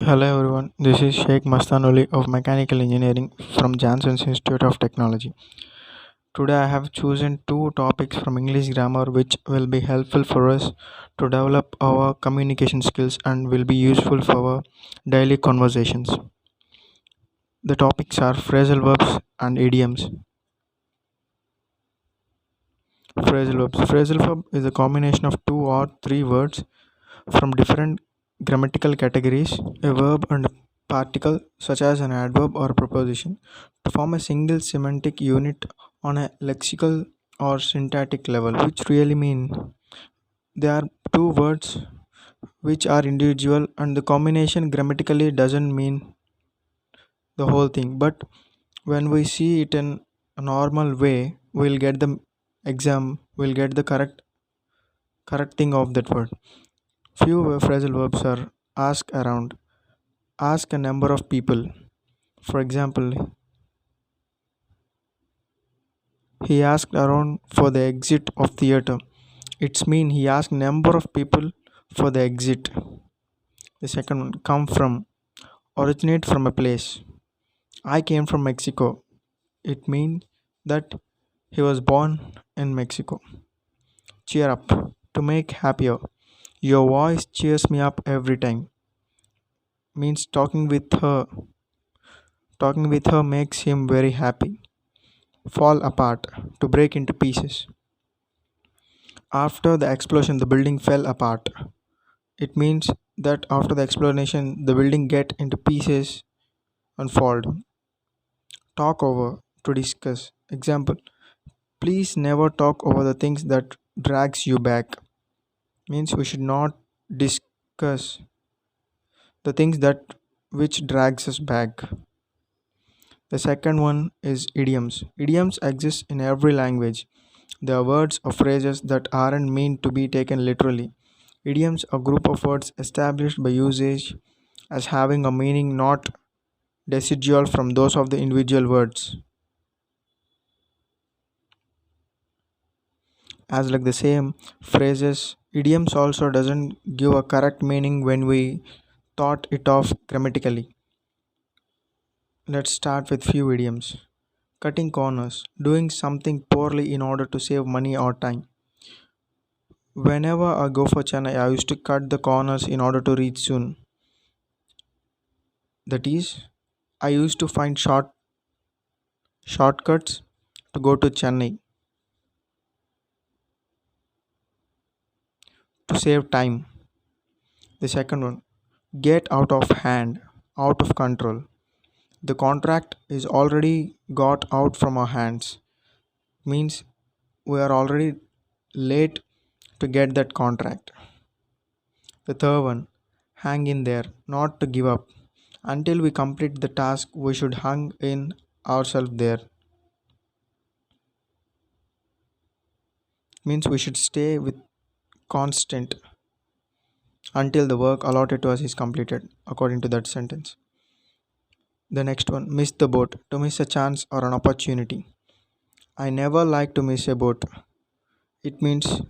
Hello everyone, this is Sheikh Mastanoli of Mechanical Engineering from Jansen's Institute of Technology. Today I have chosen two topics from English grammar which will be helpful for us to develop our communication skills and will be useful for our daily conversations. The topics are phrasal verbs and idioms. Phrasal verbs. Phrasal verb is a combination of two or three words from different grammatical categories, a verb and a particle, such as an adverb or preposition, to form a single semantic unit on a lexical or syntactic level, which really mean they are two words which are individual, and the combination grammatically doesn't mean the whole thing. But when we see it in a normal way, we'll get the correct thing of that word. Few phrasal verbs are ask around, ask a number of people. For example, he asked around for the exit of theater. It's mean he asked number of people for the exit. The second one, come from, originate from a place. I came from Mexico. It means that he was born in Mexico. Cheer up, to make happier. Your voice cheers me up every time. Means talking with her makes him very happy. Fall apart, to break into pieces. After the explosion, the building fell apart. It means that after the explosion, the building get into pieces and fall down. Talk over, to discuss. Example: please never talk over the things that drags you back. Means we should not discuss the things that which drags us back. The second one is idioms. Idioms exist in every language. They are words or phrases that aren't meant to be taken literally. Idioms are a group of words established by usage as having a meaning not decidual from those of the individual words. As like the same phrases, idioms also doesn't give a correct meaning when we thought it of grammatically. Let's start with few idioms. Cutting corners, doing something poorly in order to save money or time. Whenever I go for Chennai, I used to cut the corners in order to reach soon. That is, I used to find shortcuts to go to Chennai to save time. The second one, get out of hand, out of control. The contract is already got out from our hands. Means we are already late to get that contract. The third one, hang in there, not to give up. Until we complete the task, we should hang in ourselves there. Means we should stay with constant until the work allotted to us is completed, according to that sentence. The next one, miss the boat, to miss a chance or an opportunity. I never like to miss a boat. It means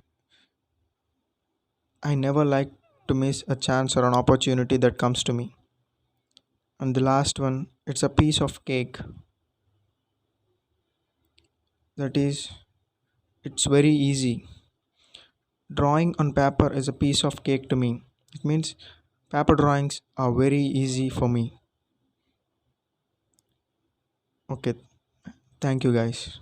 I never like to miss a chance or an opportunity that comes to me. And the last one, it's a piece of cake. That is, it's very easy. Drawing on paper is a piece of cake to me. It means paper drawings are very easy for me. Okay, thank you guys.